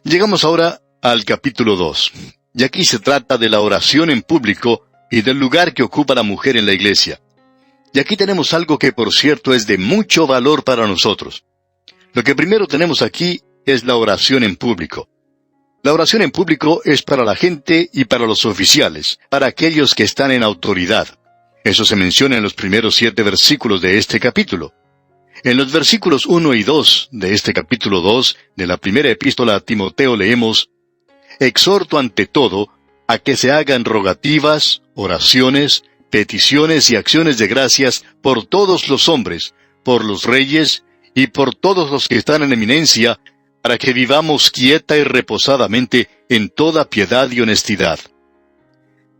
Llegamos ahora al capítulo 2. Y aquí se trata de la oración en público y del lugar que ocupa la mujer en la iglesia. Y aquí tenemos algo que, por cierto, es de mucho valor para nosotros. Lo que primero tenemos aquí es la oración en público. La oración en público es para la gente y para los oficiales, para aquellos que están en autoridad. Eso se menciona en los primeros 7 versículos de este capítulo. En los versículos 1 y 2 de este capítulo 2 de la primera epístola a Timoteo leemos: «Exhorto ante todo a que se hagan rogativas, oraciones, peticiones y acciones de gracias por todos los hombres, por los reyes y por todos los que están en eminencia, para que vivamos quieta y reposadamente en toda piedad y honestidad».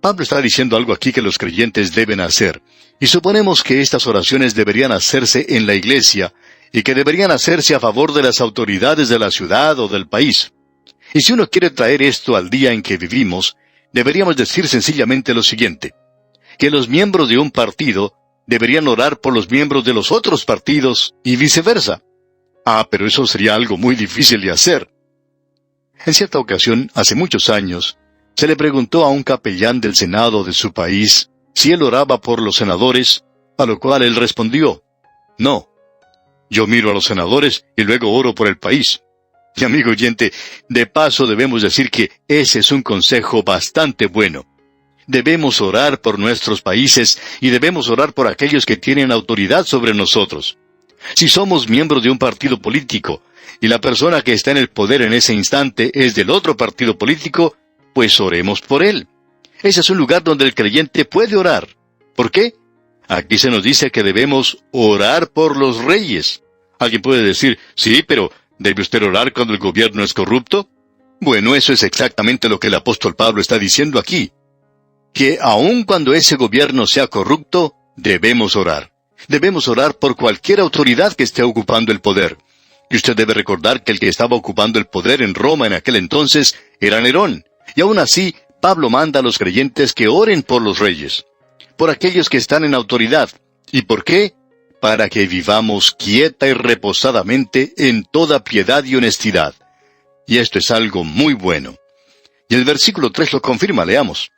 Pablo está diciendo algo aquí que los creyentes deben hacer, y suponemos que estas oraciones deberían hacerse en la iglesia, y que deberían hacerse a favor de las autoridades de la ciudad o del país. Y si uno quiere traer esto al día en que vivimos, deberíamos decir sencillamente lo siguiente: que los miembros de un partido deberían orar por los miembros de los otros partidos, y viceversa. Pero eso sería algo muy difícil de hacer. En cierta ocasión, hace muchos años, se le preguntó a un capellán del Senado de su país si él oraba por los senadores, a lo cual él respondió: «No, yo miro a los senadores y luego oro por el país». Y amigo oyente, de paso debemos decir que ese es un consejo bastante bueno. Debemos orar por nuestros países y debemos orar por aquellos que tienen autoridad sobre nosotros. Si somos miembros de un partido político y la persona que está en el poder en ese instante es del otro partido político, pues oremos por él. Ese es un lugar donde el creyente puede orar. ¿Por qué? Aquí se nos dice que debemos orar por los reyes. Alguien puede decir: «Sí, pero ¿debe usted orar cuando el gobierno es corrupto?». Bueno, eso es exactamente lo que el apóstol Pablo está diciendo aquí. Que aun cuando ese gobierno sea corrupto, debemos orar. Debemos orar por cualquier autoridad que esté ocupando el poder. Y usted debe recordar que el que estaba ocupando el poder en Roma en aquel entonces era Nerón. Y aún así, Pablo manda a los creyentes que oren por los reyes, por aquellos que están en autoridad. ¿Y por qué? Para que vivamos quieta y reposadamente en toda piedad y honestidad. Y esto es algo muy bueno. Y el versículo 3 lo confirma, leamos: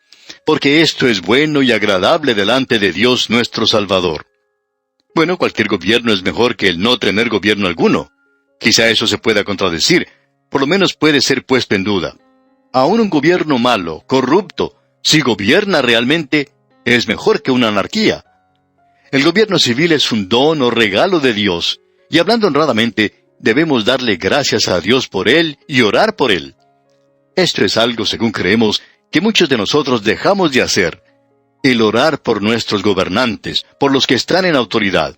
«Porque esto es bueno y agradable delante de Dios nuestro Salvador». Bueno, cualquier gobierno es mejor que el no tener gobierno alguno. Quizá eso se pueda contradecir, por lo menos puede ser puesto en duda. Aún un gobierno malo, corrupto, si gobierna realmente, es mejor que una anarquía. El gobierno civil es un don o regalo de Dios, y hablando honradamente, debemos darle gracias a Dios por él y orar por él. Esto es algo, según creemos, que muchos de nosotros dejamos de hacer: el orar por nuestros gobernantes, por los que están en autoridad.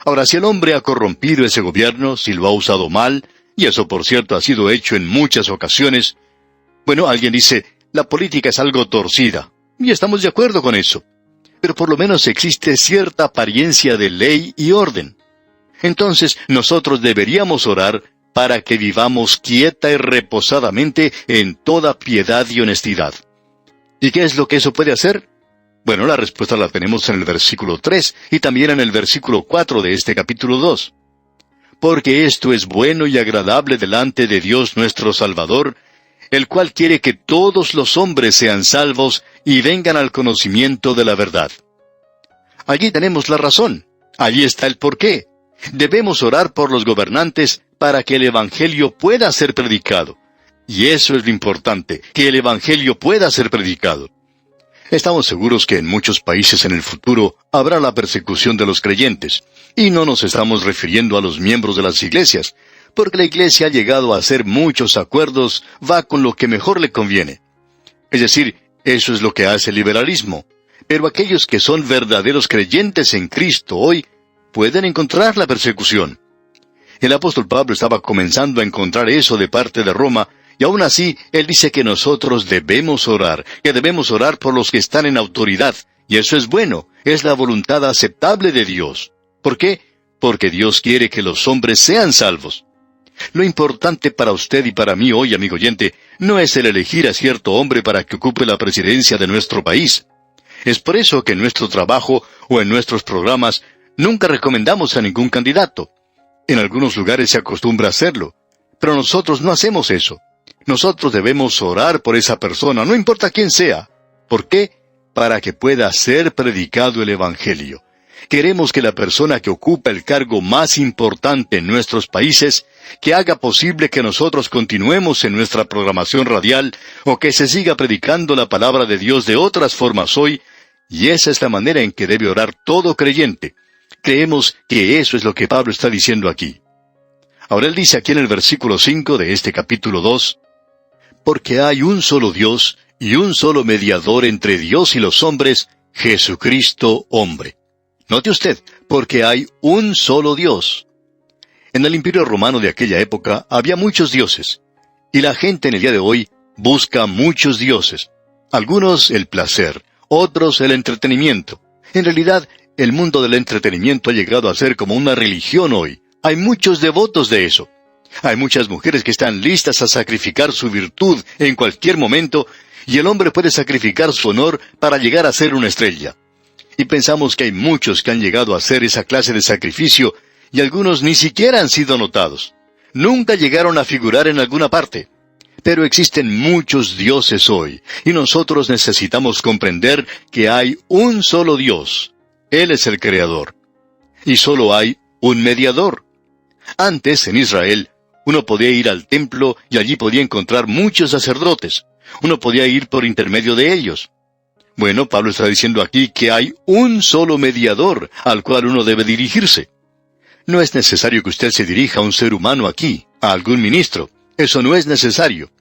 Ahora, si el hombre ha corrompido ese gobierno, si lo ha usado mal, y eso por cierto ha sido hecho en muchas ocasiones, bueno, alguien dice: la política es algo torcida, y estamos de acuerdo con eso. Pero por lo menos existe cierta apariencia de ley y orden. Entonces, nosotros deberíamos orar para que vivamos quieta y reposadamente en toda piedad y honestidad. ¿Y qué es lo que eso puede hacer? Bueno, la respuesta la tenemos en el versículo 3 y también en el versículo 4 de este capítulo 2. «Porque esto es bueno y agradable delante de Dios nuestro Salvador, el cual quiere que todos los hombres sean salvos y vengan al conocimiento de la verdad». Allí tenemos la razón. Allí está el porqué. Debemos orar por los gobernantes para que el Evangelio pueda ser predicado. Y eso es lo importante, que el Evangelio pueda ser predicado. Estamos seguros que en muchos países en el futuro habrá la persecución de los creyentes. Y no nos estamos refiriendo a los miembros de las iglesias, porque la iglesia ha llegado a hacer muchos acuerdos, va con lo que mejor le conviene. Es decir, eso es lo que hace el liberalismo. Pero aquellos que son verdaderos creyentes en Cristo hoy pueden encontrar la persecución. El apóstol Pablo estaba comenzando a encontrar eso de parte de Roma, y aún así, él dice que nosotros debemos orar, que debemos orar por los que están en autoridad, y eso es bueno, es la voluntad aceptable de Dios. ¿Por qué? Porque Dios quiere que los hombres sean salvos. Lo importante para usted y para mí hoy, amigo oyente, no es el elegir a cierto hombre para que ocupe la presidencia de nuestro país. Es por eso que en nuestro trabajo o en nuestros programas nunca recomendamos a ningún candidato. En algunos lugares se acostumbra a hacerlo, pero nosotros no hacemos eso. Nosotros debemos orar por esa persona, no importa quién sea. ¿Por qué? Para que pueda ser predicado el Evangelio. Queremos que la persona que ocupa el cargo más importante en nuestros países, que haga posible que nosotros continuemos en nuestra programación radial, o que se siga predicando la palabra de Dios de otras formas hoy, y esa es la manera en que debe orar todo creyente. Creemos que eso es lo que Pablo está diciendo aquí. Ahora él dice aquí en el versículo 5 de este capítulo 2, porque hay un solo Dios y un solo mediador entre Dios y los hombres, Jesucristo hombre. Note usted, porque hay un solo Dios. En el Imperio Romano de aquella época había muchos dioses, y la gente en el día de hoy busca muchos dioses. Algunos el placer, otros el entretenimiento. En realidad, el mundo del entretenimiento ha llegado a ser como una religión hoy. Hay muchos devotos de eso. Hay muchas mujeres que están listas a sacrificar su virtud en cualquier momento, y el hombre puede sacrificar su honor para llegar a ser una estrella. Y pensamos que hay muchos que han llegado a hacer esa clase de sacrificio, y algunos ni siquiera han sido notados. Nunca llegaron a figurar en alguna parte. Pero existen muchos dioses hoy, y nosotros necesitamos comprender que hay un solo Dios. Él es el Creador. Y solo hay un mediador. Antes, en Israel, uno podía ir al templo y allí podía encontrar muchos sacerdotes. Uno podía ir por intermedio de ellos. Bueno, Pablo está diciendo aquí que hay un solo mediador al cual uno debe dirigirse. No es necesario que usted se dirija a un ser humano aquí, a algún ministro. Eso no es necesario.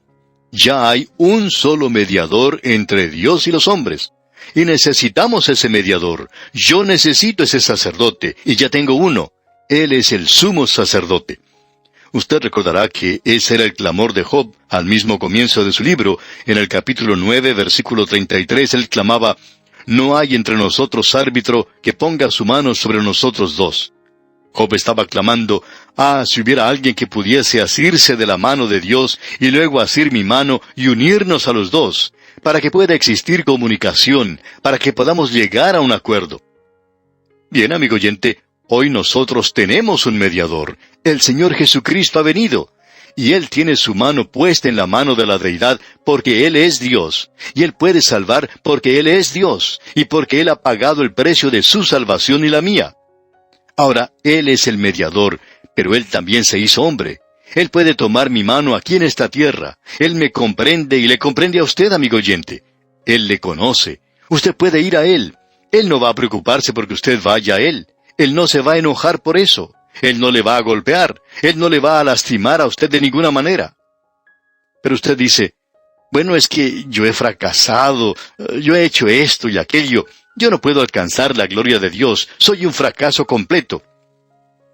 Ya hay un solo mediador entre Dios y los hombres. Y necesitamos ese mediador. Yo necesito ese sacerdote, y ya tengo uno. Él es el sumo sacerdote. Usted recordará que ese era el clamor de Job al mismo comienzo de su libro. En el capítulo 9, versículo 33, él clamaba, «No hay entre nosotros árbitro que ponga su mano sobre nosotros dos». Job estaba clamando, si hubiera alguien que pudiese asirse de la mano de Dios y luego asir mi mano y unirnos a los dos, para que pueda existir comunicación, para que podamos llegar a un acuerdo. Bien, amigo oyente, hoy nosotros tenemos un mediador. El Señor Jesucristo ha venido, y Él tiene su mano puesta en la mano de la deidad porque Él es Dios, y Él puede salvar porque Él es Dios, y porque Él ha pagado el precio de su salvación y la mía. Ahora, Él es el mediador, pero Él también se hizo hombre. Él puede tomar mi mano aquí en esta tierra. Él me comprende y le comprende a usted, amigo oyente. Él le conoce. Usted puede ir a Él. Él no va a preocuparse porque usted vaya a Él. Él no se va a enojar por eso. Él no le va a golpear. Él no le va a lastimar a usted de ninguna manera. Pero usted dice, bueno, es que yo he fracasado, yo he hecho esto y aquello. Yo no puedo alcanzar la gloria de Dios. Soy un fracaso completo.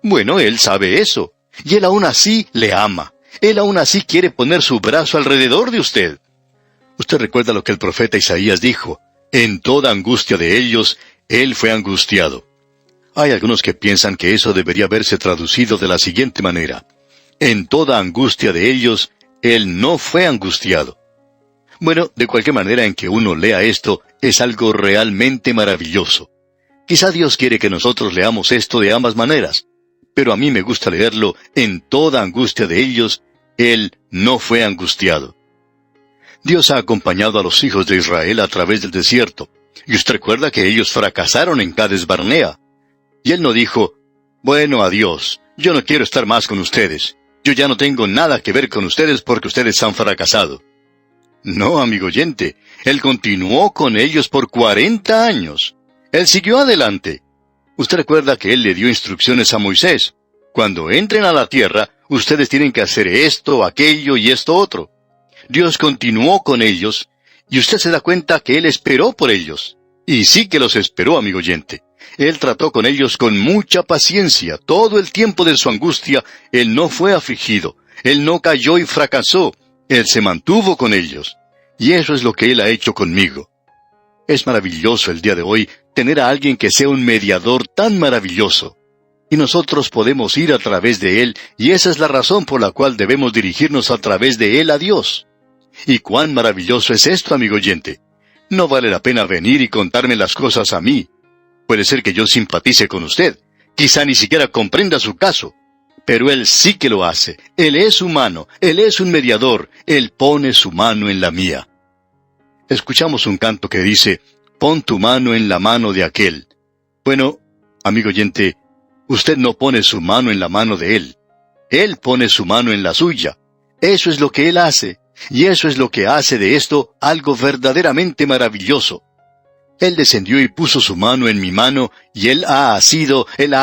Bueno, Él sabe eso. Y Él aún así le ama. Él aún así quiere poner su brazo alrededor de usted. Usted recuerda lo que el profeta Isaías dijo. En toda angustia de ellos, Él fue angustiado. Hay algunos que piensan que eso debería verse traducido de la siguiente manera. En toda angustia de ellos, Él no fue angustiado. Bueno, de cualquier manera en que uno lea esto, es algo realmente maravilloso. Quizá Dios quiere que nosotros leamos esto de ambas maneras, pero a mí me gusta leerlo, en toda angustia de ellos, Él no fue angustiado. Dios ha acompañado a los hijos de Israel a través del desierto, y usted recuerda que ellos fracasaron en Cades Barnea. Y Él no dijo, bueno, adiós, yo no quiero estar más con ustedes, yo ya no tengo nada que ver con ustedes porque ustedes han fracasado. No, amigo oyente, Él continuó con ellos por 40 años. Él siguió adelante. Usted recuerda que Él le dio instrucciones a Moisés. Cuando entren a la tierra, ustedes tienen que hacer esto, aquello y esto otro. Dios continuó con ellos, y usted se da cuenta que Él esperó por ellos. Y sí que los esperó, amigo oyente. Él trató con ellos con mucha paciencia. Todo el tiempo de su angustia, Él no fue afligido. Él no cayó y fracasó. Él se mantuvo con ellos. Y eso es lo que Él ha hecho conmigo. Es maravilloso el día de hoy tener a alguien que sea un mediador tan maravilloso. Y nosotros podemos ir a través de Él, y esa es la razón por la cual debemos dirigirnos a través de Él a Dios. Y cuán maravilloso es esto, amigo oyente. No vale la pena venir y contarme las cosas a mí. Puede ser que yo simpatice con usted. Quizá ni siquiera comprenda su caso. pero Él sí que lo hace. Él es humano, Él es un mediador, Él pone su mano en la mía. Escuchamos un canto que dice, pon tu mano en la mano de aquel. Bueno, amigo oyente, usted no pone su mano en la mano de Él. Él pone su mano en la suya. Eso es lo que Él hace, y eso es lo que hace de esto algo verdaderamente maravilloso. Él descendió y puso su mano en mi mano, y Él ha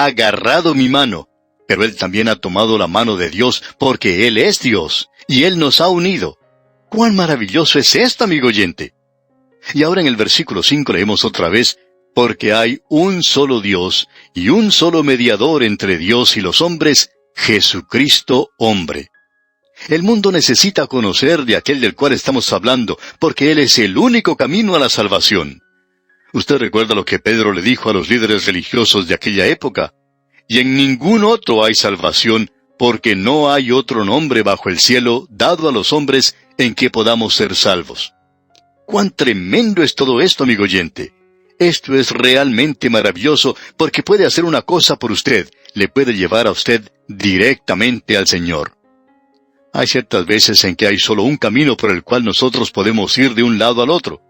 agarrado mi mano. Pero Él también ha tomado la mano de Dios, porque Él es Dios, y Él nos ha unido. ¡Cuán maravilloso es esto, amigo oyente! Y ahora en el versículo 5 leemos otra vez, porque hay un solo Dios, y un solo mediador entre Dios y los hombres, Jesucristo hombre. El mundo necesita conocer de aquel del cual estamos hablando, porque Él es el único camino a la salvación. Usted recuerda lo que Pedro le dijo a los líderes religiosos de aquella época. Y en ningún otro hay salvación, porque no hay otro nombre bajo el cielo dado a los hombres en que podamos ser salvos. ¡Cuán tremendo es todo esto, amigo oyente! Esto es realmente maravilloso, porque puede hacer una cosa por usted, le puede llevar a usted directamente al Señor. Hay ciertas veces en que hay solo un camino por el cual nosotros podemos ir de un lado al otro.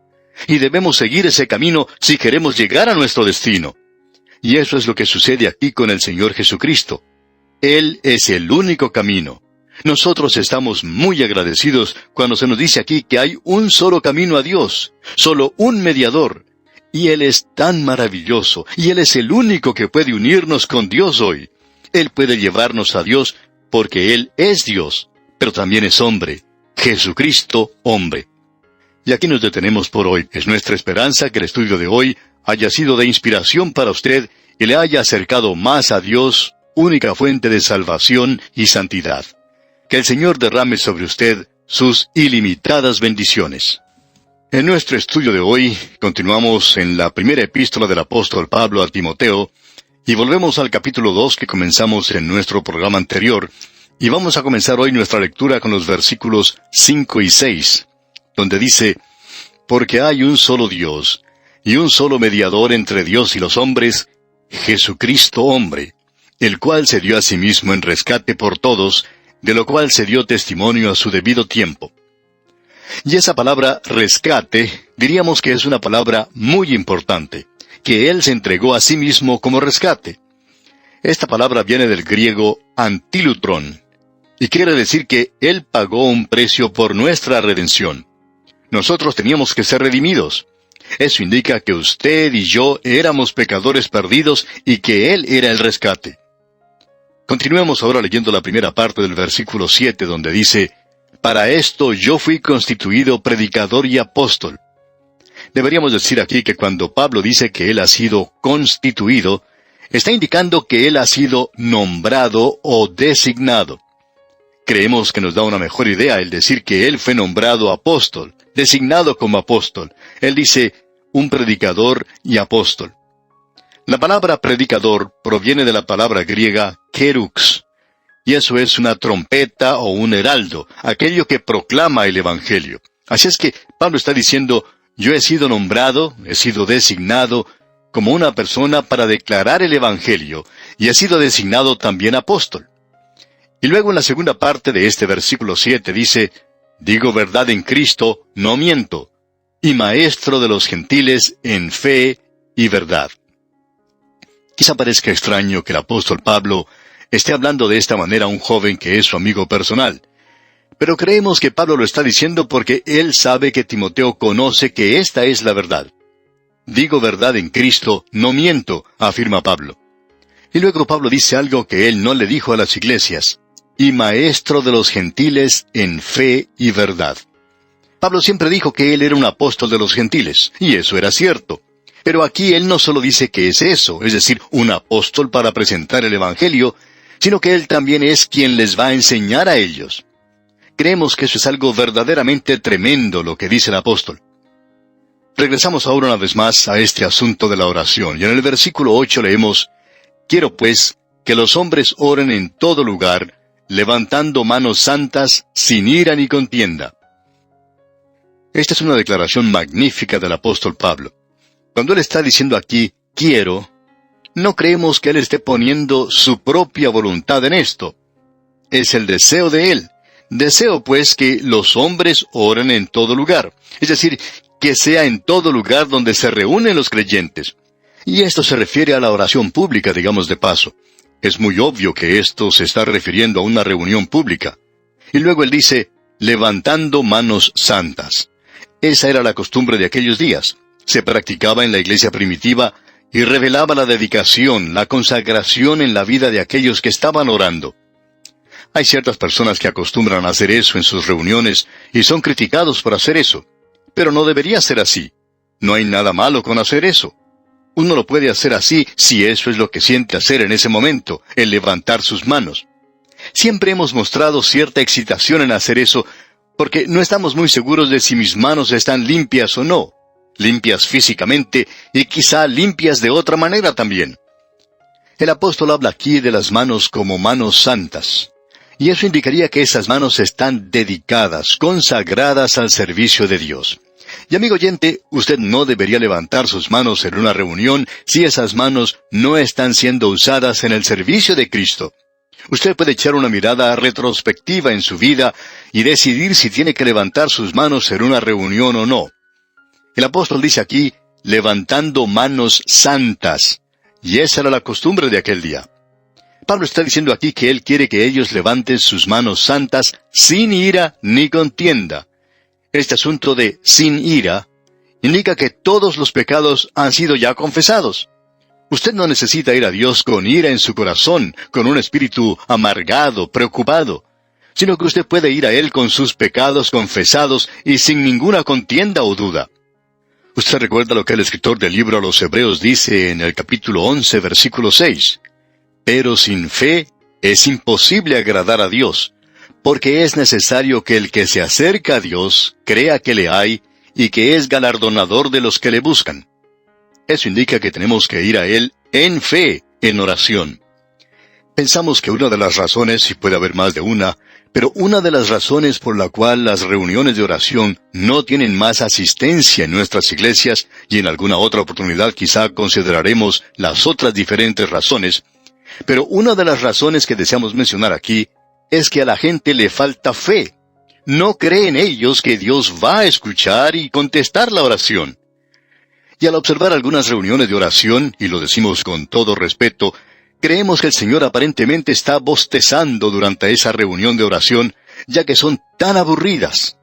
Y debemos seguir ese camino si queremos llegar a nuestro destino. Y eso es lo que sucede aquí con el Señor Jesucristo. Él es el único camino. Nosotros estamos muy agradecidos cuando se nos dice aquí que hay un solo camino a Dios, solo un mediador. Y Él es tan maravilloso, y Él es el único que puede unirnos con Dios hoy. Él puede llevarnos a Dios porque Él es Dios, pero también es hombre. Jesucristo, hombre. Y aquí nos detenemos por hoy. Es nuestra esperanza que el estudio de hoy haya sido de inspiración para usted y le haya acercado más a Dios, única fuente de salvación y santidad. Que el Señor derrame sobre usted sus ilimitadas bendiciones. En nuestro estudio de hoy, continuamos en la primera epístola del apóstol Pablo a Timoteo, y volvemos al capítulo 2 que comenzamos en nuestro programa anterior, y vamos a comenzar hoy nuestra lectura con los versículos 5 y 6. Donde dice, porque hay un solo Dios, y un solo mediador entre Dios y los hombres, Jesucristo hombre, el cual se dio a sí mismo en rescate por todos, de lo cual se dio testimonio a su debido tiempo. Y esa palabra rescate, diríamos que es una palabra muy importante, que Él se entregó a sí mismo como rescate. Esta palabra viene del griego antilutron, y quiere decir que Él pagó un precio por nuestra redención. Nosotros teníamos que ser redimidos. Eso indica que usted y yo éramos pecadores perdidos y que Él era el rescate. Continuemos ahora leyendo la primera parte del versículo 7, donde dice, para esto yo fui constituido predicador y apóstol. Deberíamos decir aquí que cuando Pablo dice que Él ha sido constituido, está indicando que Él ha sido nombrado o designado. Creemos que nos da una mejor idea el decir que Él fue nombrado apóstol, designado como apóstol. Él dice, un predicador y apóstol. La palabra predicador proviene de la palabra griega kerux, y eso es una trompeta o un heraldo, aquello que proclama el Evangelio. Así es que Pablo está diciendo, yo he sido nombrado, he sido designado como una persona para declarar el Evangelio, y he sido designado también apóstol. Y luego en la segunda parte de este versículo 7 dice, digo verdad en Cristo, no miento, y maestro de los gentiles en fe y verdad. Quizá parezca extraño que el apóstol Pablo esté hablando de esta manera a un joven que es su amigo personal. Pero creemos que Pablo lo está diciendo porque él sabe que Timoteo conoce que esta es la verdad. Digo verdad en Cristo, no miento, afirma Pablo. Y luego Pablo dice algo que él no le dijo a las iglesias, y maestro de los gentiles en fe y verdad. Pablo siempre dijo que él era un apóstol de los gentiles, y eso era cierto. Pero aquí él no solo dice que es eso, es decir, un apóstol para presentar el Evangelio, sino que él también es quien les va a enseñar a ellos. Creemos que eso es algo verdaderamente tremendo lo que dice el apóstol. Regresamos ahora una vez más a este asunto de la oración, y en el versículo 8 leemos, quiero pues que los hombres oren en todo lugar, levantando manos santas, sin ira ni contienda. Esta es una declaración magnífica del apóstol Pablo. Cuando él está diciendo aquí, quiero, no creemos que él esté poniendo su propia voluntad en esto. es el deseo de Él. Deseo, pues, que los hombres oren en todo lugar. Es decir, que sea en todo lugar donde se reúnen los creyentes. Y esto se refiere a la oración pública, digamos de paso. Es muy obvio que esto se está refiriendo a una reunión pública. Y luego él dice, levantando manos santas. Esa era la costumbre de aquellos días. Se practicaba en la iglesia primitiva y revelaba la dedicación, la consagración en la vida de aquellos que estaban orando. Hay ciertas personas que acostumbran a hacer eso en sus reuniones y son criticados por hacer eso. Pero no debería ser así. No hay nada malo con hacer eso. Uno lo puede hacer así si eso es lo que siente hacer en ese momento, el levantar sus manos. Siempre hemos mostrado cierta excitación en hacer eso, porque no estamos muy seguros de si mis manos están limpias o no. Limpias físicamente y quizá limpias de otra manera también. El apóstol habla aquí de las manos como manos santas. Y eso indicaría que esas manos están dedicadas, consagradas al servicio de Dios. Y amigo oyente, usted no debería levantar sus manos en una reunión si esas manos no están siendo usadas en el servicio de Cristo. Usted puede echar una mirada retrospectiva en su vida y decidir si tiene que levantar sus manos en una reunión o no. El apóstol dice aquí, levantando manos santas. Y esa era la costumbre de aquel día. Pablo está diciendo aquí que él quiere que ellos levanten sus manos santas sin ira ni contienda. Este asunto de sin ira indica que todos los pecados han sido ya confesados. Usted no necesita ir a Dios con ira en su corazón, con un espíritu amargado, preocupado, sino que usted puede ir a Él con sus pecados confesados y sin ninguna contienda o duda. Usted recuerda lo que el escritor del libro a los Hebreos dice en el capítulo 11, versículo 6. Pero sin fe es imposible agradar a Dios, porque es necesario que el que se acerca a Dios crea que le hay y que es galardonador de los que le buscan. Eso indica que tenemos que ir a Él en fe, en oración. Pensamos que una de las razones, y puede haber más de una, pero una de las razones por la cual las reuniones de oración no tienen más asistencia en nuestras iglesias, y en alguna otra oportunidad quizá consideraremos las otras diferentes razones, pero una de las razones que deseamos mencionar aquí es que a la gente le falta fe. No creen ellos que Dios va a escuchar y contestar la oración. Y al observar algunas reuniones de oración, y lo decimos con todo respeto, creemos que el Señor aparentemente está bostezando durante esa reunión de oración, ya que son tan aburridas.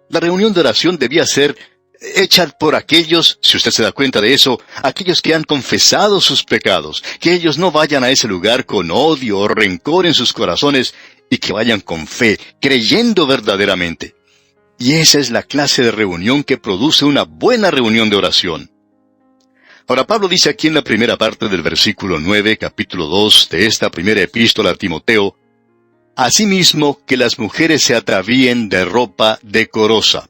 La reunión de oración debía ser hecha por aquellos, si usted se da cuenta de eso, aquellos que han confesado sus pecados, que ellos no vayan a ese lugar con odio o rencor en sus corazones, y que vayan con fe, creyendo verdaderamente. Y esa es la clase de reunión que produce una buena reunión de oración. Ahora Pablo dice aquí en la primera parte del versículo 9, capítulo 2 de esta primera epístola a Timoteo, asimismo que las mujeres se atavíen de ropa decorosa.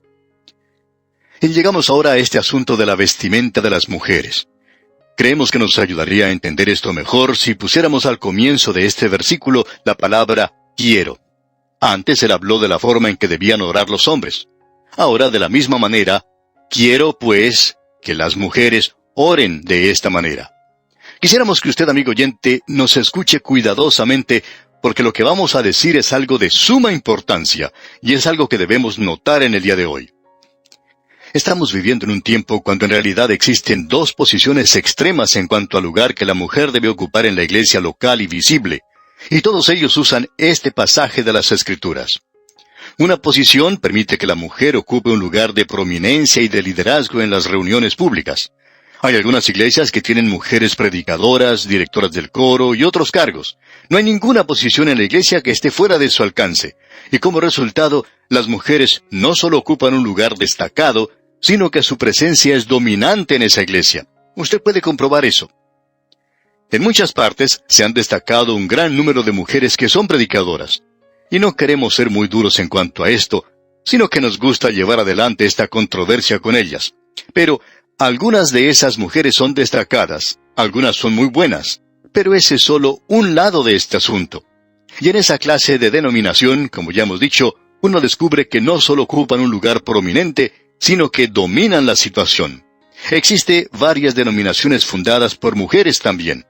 Y llegamos ahora a este asunto de la vestimenta de las mujeres. Creemos que nos ayudaría a entender esto mejor si pusiéramos al comienzo de este versículo la palabra quiero. Antes él habló de la forma en que debían orar los hombres. Ahora, de la misma manera, quiero, pues, que las mujeres oren de esta manera. Quisiéramos que usted, amigo oyente, nos escuche cuidadosamente, porque lo que vamos a decir es algo de suma importancia, y es algo que debemos notar en el día de hoy. Estamos viviendo en un tiempo cuando en realidad existen dos posiciones extremas en cuanto al lugar que la mujer debe ocupar en la iglesia local y visible, y todos ellos usan este pasaje de las Escrituras. Una posición permite que la mujer ocupe un lugar de prominencia y de liderazgo en las reuniones públicas. Hay algunas iglesias que tienen mujeres predicadoras, directoras del coro y otros cargos. No hay ninguna posición en la iglesia que esté fuera de su alcance. Y como resultado, las mujeres no solo ocupan un lugar destacado, sino que su presencia es dominante en esa iglesia. Usted puede comprobar eso. En muchas partes se han destacado un gran número de mujeres que son predicadoras. Y no queremos ser muy duros en cuanto a esto, sino que nos gusta llevar adelante esta controversia con ellas. Pero algunas de esas mujeres son destacadas, algunas son muy buenas, pero ese es solo un lado de este asunto. Y en esa clase de denominación, como ya hemos dicho, uno descubre que no solo ocupan un lugar prominente, sino que dominan la situación. Existe varias denominaciones fundadas por mujeres también.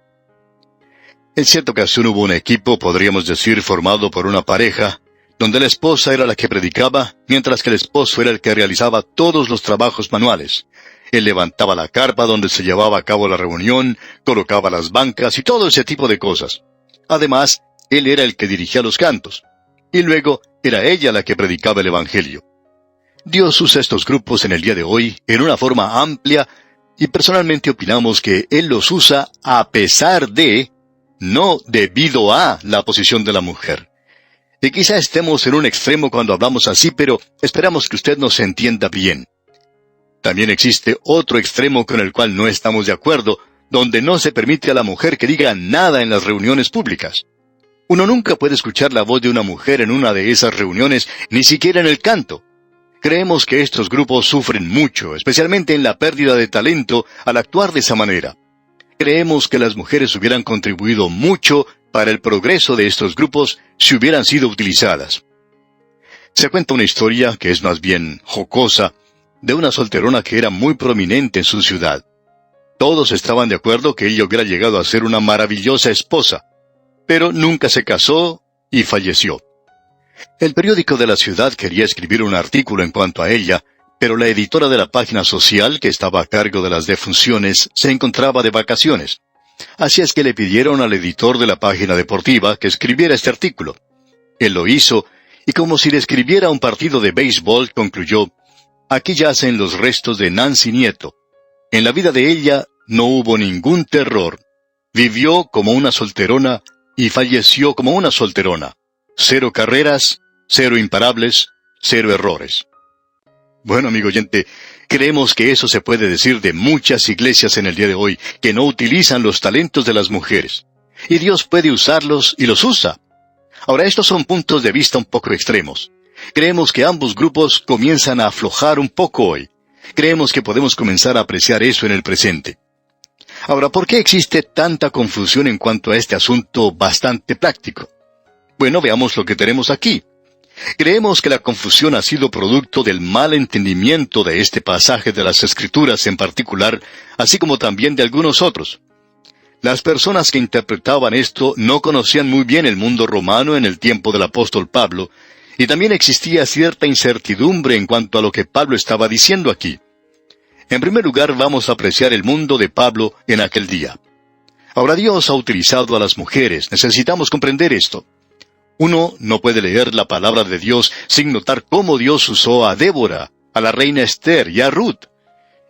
En cierta ocasión hubo un equipo, podríamos decir, formado por una pareja, donde la esposa era la que predicaba, mientras que el esposo era el que realizaba todos los trabajos manuales. Él levantaba la carpa donde se llevaba a cabo la reunión, colocaba las bancas y todo ese tipo de cosas. Además, él era el que dirigía los cantos. Y luego, era ella la que predicaba el Evangelio. Dios usa estos grupos en el día de hoy en una forma amplia, y personalmente opinamos que Él los usa a pesar de, no debido a, la posición de la mujer. Y quizá estemos en un extremo cuando hablamos así, pero esperamos que usted nos entienda bien. También existe otro extremo con el cual no estamos de acuerdo, donde no se permite a la mujer que diga nada en las reuniones públicas. Uno nunca puede escuchar la voz de una mujer en una de esas reuniones, ni siquiera en el canto. Creemos que estos grupos sufren mucho, especialmente en la pérdida de talento, al actuar de esa manera. Creemos que las mujeres hubieran contribuido mucho para el progreso de estos grupos si hubieran sido utilizadas. Se cuenta una historia, que es más bien jocosa, de una solterona que era muy prominente en su ciudad. Todos estaban de acuerdo que ella hubiera llegado a ser una maravillosa esposa, pero nunca se casó y falleció. El periódico de la ciudad quería escribir un artículo en cuanto a ella, pero la editora de la página social, que estaba a cargo de las defunciones, se encontraba de vacaciones. Así es que le pidieron al editor de la página deportiva que escribiera este artículo. Él lo hizo, y como si le escribiera un partido de béisbol, concluyó: «Aquí yacen los restos de Nancy Nieto. En la vida de ella no hubo ningún terror. Vivió como una solterona y falleció como una solterona. 0 carreras, 0 imparables, 0 errores». Bueno, amigo oyente, creemos que eso se puede decir de muchas iglesias en el día de hoy, que no utilizan los talentos de las mujeres. Y Dios puede usarlos y los usa. Ahora, estos son puntos de vista un poco extremos. Creemos que ambos grupos comienzan a aflojar un poco hoy. Creemos que podemos comenzar a apreciar eso en el presente. Ahora, ¿por qué existe tanta confusión en cuanto a este asunto bastante práctico? Bueno, veamos lo que tenemos aquí. Creemos que la confusión ha sido producto del mal entendimiento de este pasaje de las Escrituras en particular, así como también de algunos otros. Las personas que interpretaban esto no conocían muy bien el mundo romano en el tiempo del apóstol Pablo, y también existía cierta incertidumbre en cuanto a lo que Pablo estaba diciendo aquí. En primer lugar, vamos a apreciar el mundo de Pablo en aquel día. Ahora, Dios ha utilizado a las mujeres. Necesitamos comprender esto. Uno no puede leer la palabra de Dios sin notar cómo Dios usó a Débora, a la reina Esther y a Ruth.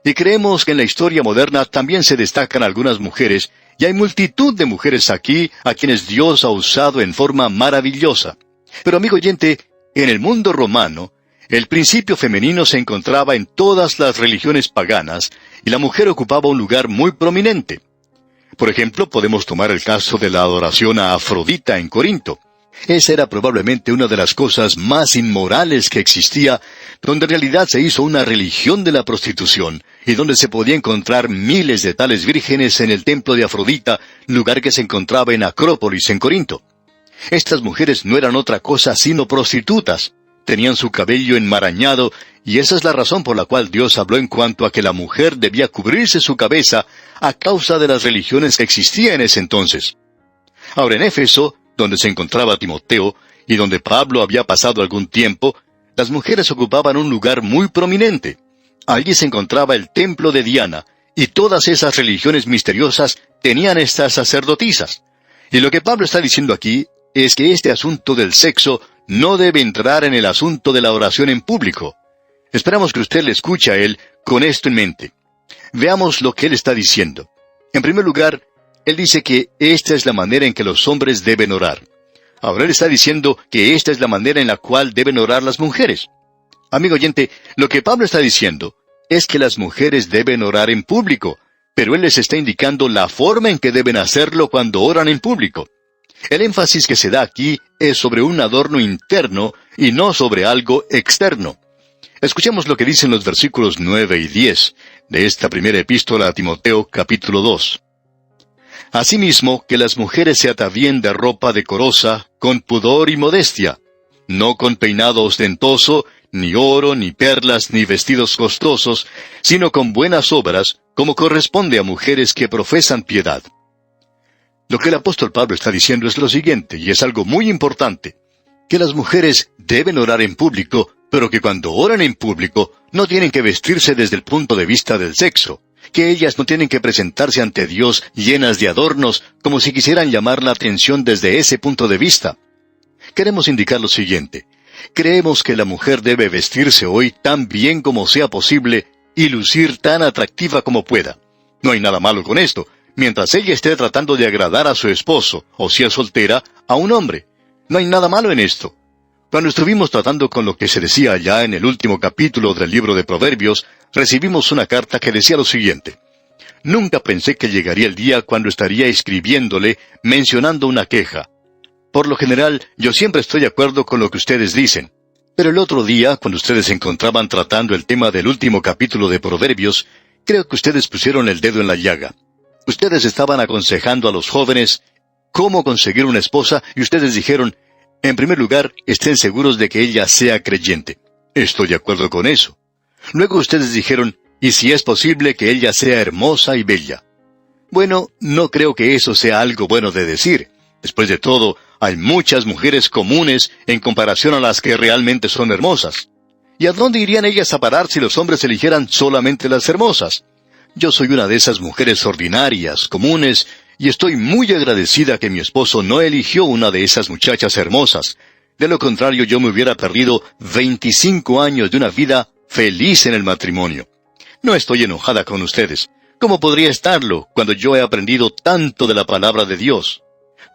Y creemos que en la historia moderna también se destacan algunas mujeres, y hay multitud de mujeres aquí a quienes Dios ha usado en forma maravillosa. Pero, amigo oyente, en el mundo romano, el principio femenino se encontraba en todas las religiones paganas, y la mujer ocupaba un lugar muy prominente. Por ejemplo, podemos tomar el caso de la adoración a Afrodita en Corinto. Esa era probablemente una de las cosas más inmorales que existía, donde en realidad se hizo una religión de la prostitución, y donde se podía encontrar miles de tales vírgenes en el templo de Afrodita, lugar que se encontraba en Acrópolis, en Corinto. Estas mujeres no eran otra cosa sino prostitutas. Tenían su cabello enmarañado, y esa es la razón por la cual Dios habló en cuanto a que la mujer debía cubrirse su cabeza a causa de las religiones que existían en ese entonces. Ahora, en Éfeso, donde se encontraba Timoteo, y donde Pablo había pasado algún tiempo, las mujeres ocupaban un lugar muy prominente. Allí se encontraba el templo de Diana, y todas esas religiones misteriosas tenían estas sacerdotisas. Y lo que Pablo está diciendo aquí es que este asunto del sexo no debe entrar en el asunto de la oración en público. Esperamos que usted le escuche a él con esto en mente. Veamos lo que él está diciendo. En primer lugar, él dice que esta es la manera en que los hombres deben orar. Ahora él está diciendo que esta es la manera en la cual deben orar las mujeres. Amigo oyente, lo que Pablo está diciendo es que las mujeres deben orar en público, pero él les está indicando la forma en que deben hacerlo cuando oran en público. El énfasis que se da aquí es sobre un adorno interno y no sobre algo externo. Escuchemos lo que dicen los versículos 9 y 10 de esta primera epístola a Timoteo, capítulo 2. Asimismo, que las mujeres se atavíen de ropa decorosa, con pudor y modestia, no con peinado ostentoso, ni oro, ni perlas, ni vestidos costosos, sino con buenas obras, como corresponde a mujeres que profesan piedad. Lo que el apóstol Pablo está diciendo es lo siguiente, y es algo muy importante, que las mujeres deben orar en público, pero que cuando oran en público no tienen que vestirse desde el punto de vista del sexo, que ellas no tienen que presentarse ante Dios llenas de adornos como si quisieran llamar la atención desde ese punto de vista. Queremos indicar lo siguiente. Creemos que la mujer debe vestirse hoy tan bien como sea posible y lucir tan atractiva como pueda. No hay nada malo con esto, mientras ella esté tratando de agradar a su esposo, o si es soltera, a un hombre. No hay nada malo en esto. Cuando estuvimos tratando con lo que se decía allá en el último capítulo del libro de Proverbios, recibimos una carta que decía lo siguiente. Nunca pensé que llegaría el día cuando estaría escribiéndole mencionando una queja. Por lo general, yo siempre estoy de acuerdo con lo que ustedes dicen. Pero el otro día, cuando ustedes se encontraban tratando el tema del último capítulo de Proverbios, creo que ustedes pusieron el dedo en la llaga. Ustedes estaban aconsejando a los jóvenes cómo conseguir una esposa y ustedes dijeron, en primer lugar, estén seguros de que ella sea creyente. Estoy de acuerdo con eso. Luego ustedes dijeron, y si es posible que ella sea hermosa y bella. Bueno, no creo que eso sea algo bueno de decir. Después de todo, hay muchas mujeres comunes en comparación a las que realmente son hermosas. ¿Y a dónde irían ellas a parar si los hombres eligieran solamente las hermosas? Yo soy una de esas mujeres ordinarias, comunes, y estoy muy agradecida que mi esposo no eligió una de esas muchachas hermosas. De lo contrario, yo me hubiera perdido 25 años de una vida feliz en el matrimonio. No estoy enojada con ustedes. ¿Cómo podría estarlo cuando yo he aprendido tanto de la palabra de Dios?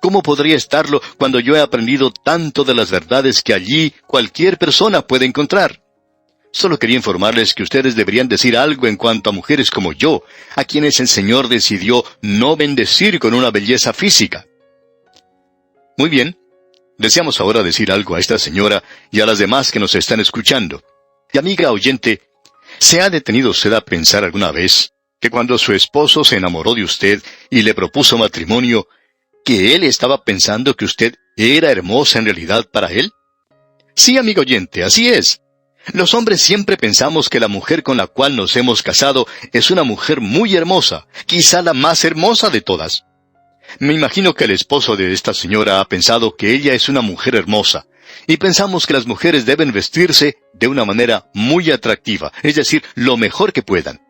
¿Cómo podría estarlo cuando yo he aprendido tanto de las verdades que allí cualquier persona puede encontrar? Solo quería informarles que ustedes deberían decir algo en cuanto a mujeres como yo, a quienes el Señor decidió no bendecir con una belleza física. Muy bien. Deseamos ahora decir algo a esta señora y a las demás que nos están escuchando. Y amiga oyente, ¿se ha detenido usted a pensar alguna vez que cuando su esposo se enamoró de usted y le propuso matrimonio, que él estaba pensando que usted era hermosa en realidad para él? Sí, amigo oyente, así es. Los hombres siempre pensamos que la mujer con la cual nos hemos casado es una mujer muy hermosa, quizá la más hermosa de todas. Me imagino que el esposo de esta señora ha pensado que ella es una mujer hermosa, y pensamos que las mujeres deben vestirse de una manera muy atractiva, es decir, lo mejor que puedan.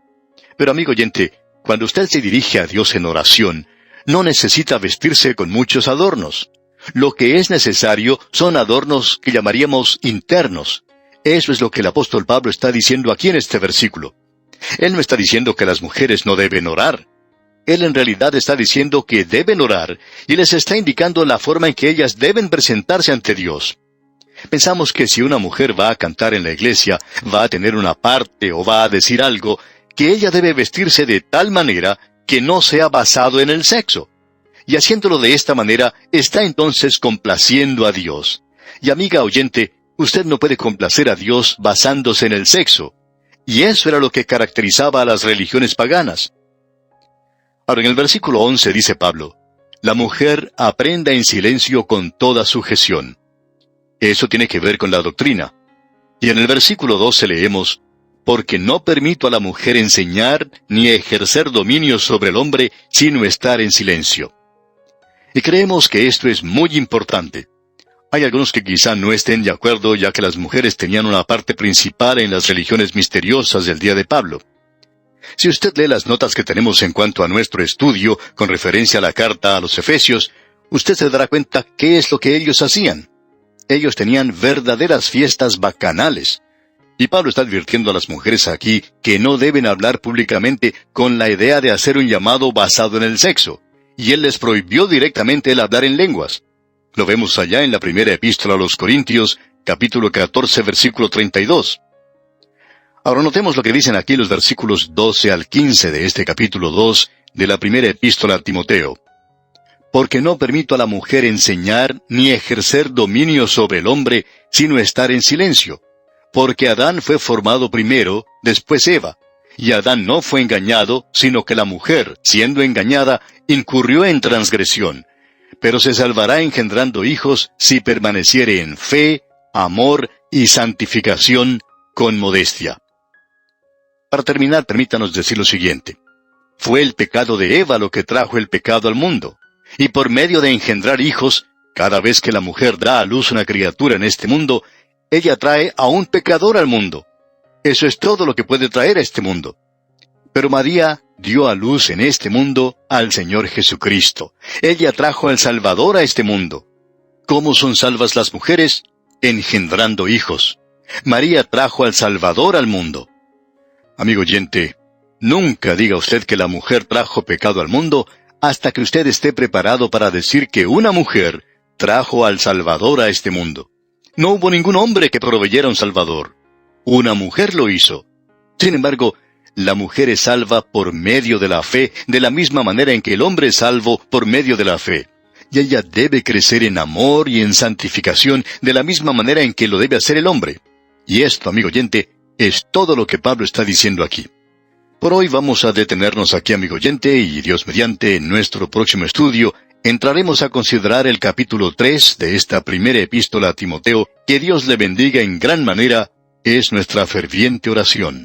Pero amigo oyente, cuando usted se dirige a Dios en oración, no necesita vestirse con muchos adornos. Lo que es necesario son adornos que llamaríamos internos. Eso es lo que el apóstol Pablo está diciendo aquí en este versículo. Él no está diciendo que las mujeres no deben orar. Él en realidad está diciendo que deben orar y les está indicando la forma en que ellas deben presentarse ante Dios. Pensamos que si una mujer va a cantar en la iglesia, va a tener una parte o va a decir algo, que ella debe vestirse de tal manera que no sea basado en el sexo. Y haciéndolo de esta manera, está entonces complaciendo a Dios. Y amiga oyente, usted no puede complacer a Dios basándose en el sexo. Y eso era lo que caracterizaba a las religiones paganas. Ahora en el versículo 11 dice Pablo, la mujer aprenda en silencio con toda sujeción. Eso tiene que ver con la doctrina. Y en el versículo 12 leemos, porque no permito a la mujer enseñar ni ejercer dominio sobre el hombre, sino estar en silencio. Y creemos que esto es muy importante. Hay algunos que quizá no estén de acuerdo, ya que las mujeres tenían una parte principal en las religiones misteriosas del día de Pablo. Si usted lee las notas que tenemos en cuanto a nuestro estudio, con referencia a la carta a los Efesios, usted se dará cuenta qué es lo que ellos hacían. Ellos tenían verdaderas fiestas bacanales. Y Pablo está advirtiendo a las mujeres aquí que no deben hablar públicamente con la idea de hacer un llamado basado en el sexo. Y él les prohibió directamente el hablar en lenguas. Lo vemos allá en la primera epístola a los Corintios, capítulo 14, versículo 32. Ahora notemos lo que dicen aquí los versículos 12 al 15 de este capítulo 2 de la primera epístola a Timoteo. Porque no permito a la mujer enseñar ni ejercer dominio sobre el hombre, sino estar en silencio. Porque Adán fue formado primero, después Eva. Y Adán no fue engañado, sino que la mujer, siendo engañada, incurrió en transgresión. Pero se salvará engendrando hijos si permaneciere en fe, amor y santificación con modestia. Para terminar, permítanos decir lo siguiente. Fue el pecado de Eva lo que trajo el pecado al mundo. Y por medio de engendrar hijos, cada vez que la mujer da a luz una criatura en este mundo, ella trae a un pecador al mundo. Eso es todo lo que puede traer a este mundo. Pero María dio a luz en este mundo al Señor Jesucristo. Ella trajo al Salvador a este mundo. ¿Cómo son salvas las mujeres? Engendrando hijos. María trajo al Salvador al mundo. Amigo oyente, nunca diga usted que la mujer trajo pecado al mundo hasta que usted esté preparado para decir que una mujer trajo al Salvador a este mundo. No hubo ningún hombre que proveyera un Salvador. Una mujer lo hizo. Sin embargo, la mujer es salva por medio de la fe, de la misma manera en que el hombre es salvo por medio de la fe. Y ella debe crecer en amor y en santificación de la misma manera en que lo debe hacer el hombre. Y esto, amigo oyente, es todo lo que Pablo está diciendo aquí. Por hoy vamos a detenernos aquí, amigo oyente, y Dios mediante, en nuestro próximo estudio, entraremos a considerar el capítulo 3 de esta primera epístola a Timoteo. Que Dios le bendiga en gran manera, es nuestra ferviente oración.